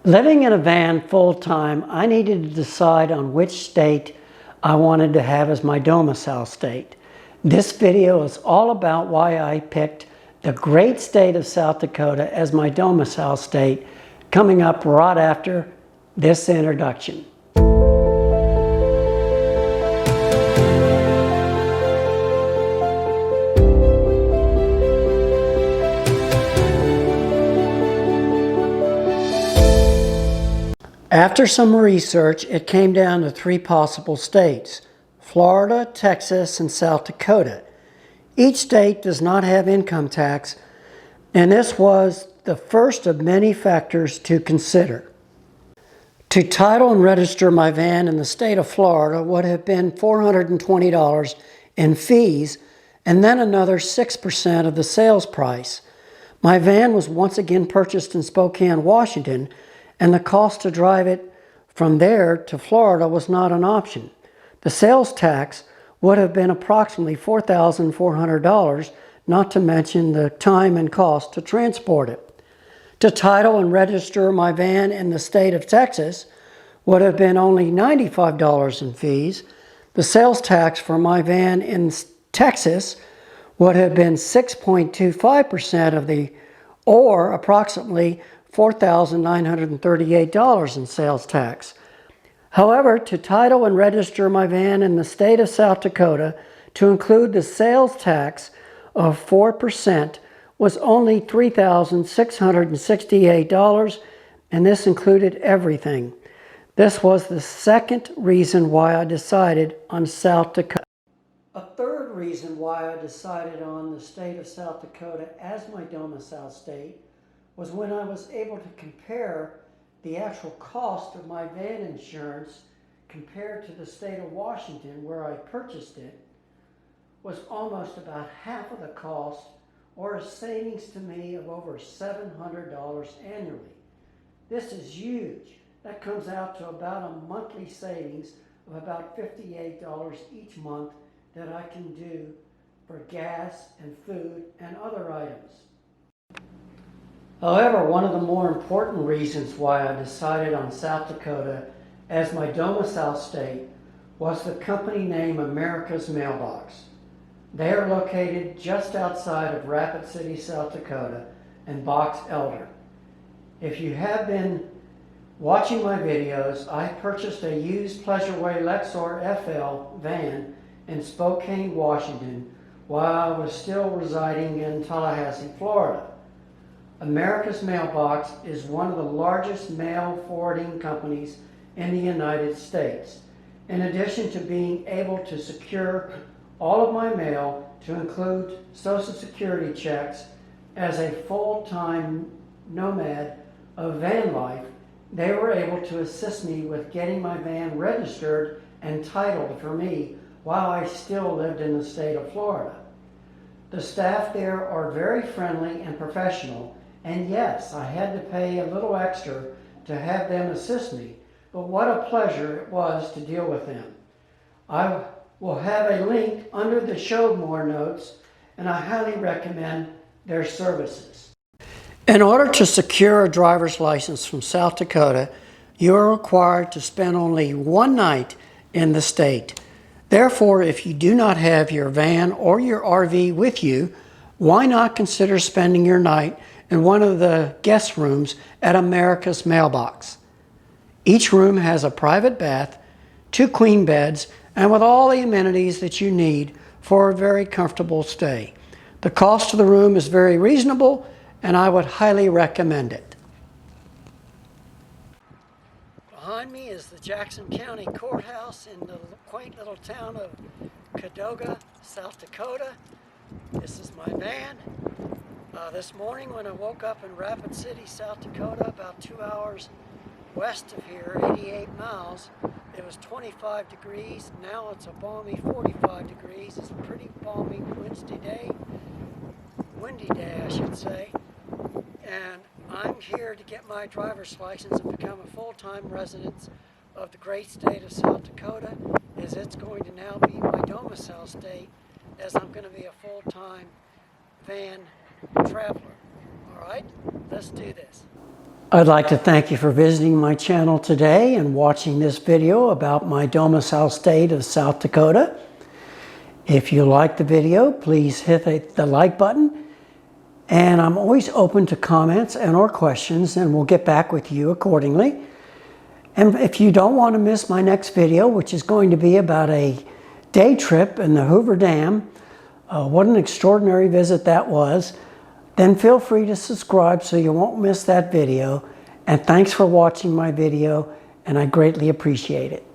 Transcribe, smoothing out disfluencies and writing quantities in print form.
Living in a van full-time, I needed to decide on which state I wanted to have as my domicile state. This video is all about why I picked the great state of South Dakota as my domicile state, coming up right after this introduction. After some research, it came down to three possible states: Florida, Texas, and South Dakota. Each state does not have income tax, and this was the first of many factors to consider. To title and register my van in the state of Florida would have been $420 in fees, and then another 6% of the sales price. My van was once again purchased in Spokane, Washington, and the cost to drive it from there to Florida was not an option. The sales tax would have been approximately $4,400, not to mention the time and cost to transport it. To title and register my van in the state of Texas would have been only $95 in fees. The sales tax for my van in Texas would have been 6.25% of the, or approximately $4,938 in sales tax. However, to title and register my van in the state of South Dakota to include the sales tax of 4% was only $3,668, and this included everything. This was the second reason why I decided on South Dakota. A third reason why I decided on the state of South Dakota as my domicile state was when I was able to compare the actual cost of my van insurance compared to the state of Washington, where I purchased it, was almost about half of the cost, or a savings to me of over $700 annually. This is huge. That comes out to about a monthly savings of about $58 each month that I can do for gas and food and other items. However, one of the more important reasons why I decided on South Dakota as my domicile state was the company name Americas Mailbox. They are located just outside of Rapid City, South Dakota, and Box Elder. If you have been watching my videos, I purchased a used Pleasureway Lexor FL van in Spokane, Washington, while I was still residing in Tallahassee, Florida. Americas Mailbox is one of the largest mail forwarding companies in the United States. In addition to being able to secure all of my mail, to include Social Security checks, as a full-time nomad of van life, they were able to assist me with getting my van registered and titled for me while I still lived in the state of Florida. The staff there are very friendly and professional, and yes, I had to pay a little extra to have them assist me, but what a pleasure it was to deal with them. I will have a link under the show more notes, and I highly recommend their services. In order to secure a driver's license from South Dakota, you are required to spend only one night in the state. Therefore, if you do not have your van or your RV with you, why not consider spending your night in one of the guest rooms at Americas Mailbox? Each room has a private bath, 2 queen beds, and with all the amenities that you need for a very comfortable stay. The cost of the room is very reasonable, and I would highly recommend it. Behind me is the Jackson County Courthouse in the quaint little town of Cadoga, South Dakota. This is my van. This morning when I woke up in Rapid City, South Dakota, about 2 hours west of here, 88 miles, it was 25 degrees. Now it's a balmy 45 degrees. It's a pretty balmy windy day I should say. And I'm here to get my driver's license and become a full-time resident of the great state of South Dakota, as it's going to now be my domicile state, as I'm going to be a full-time van traveler. All right, let's do this. I'd like to thank you for visiting my channel today and watching this video about my domicile state of South Dakota. If you like the video, please hit the like button. And I'm always open to comments and or questions, and we'll get back with you accordingly. And if you don't want to miss my next video, which is going to be about a day trip in the Hoover Dam, what an extraordinary visit that was, then feel free to subscribe so you won't miss that video. And thanks for watching my video, and I greatly appreciate it.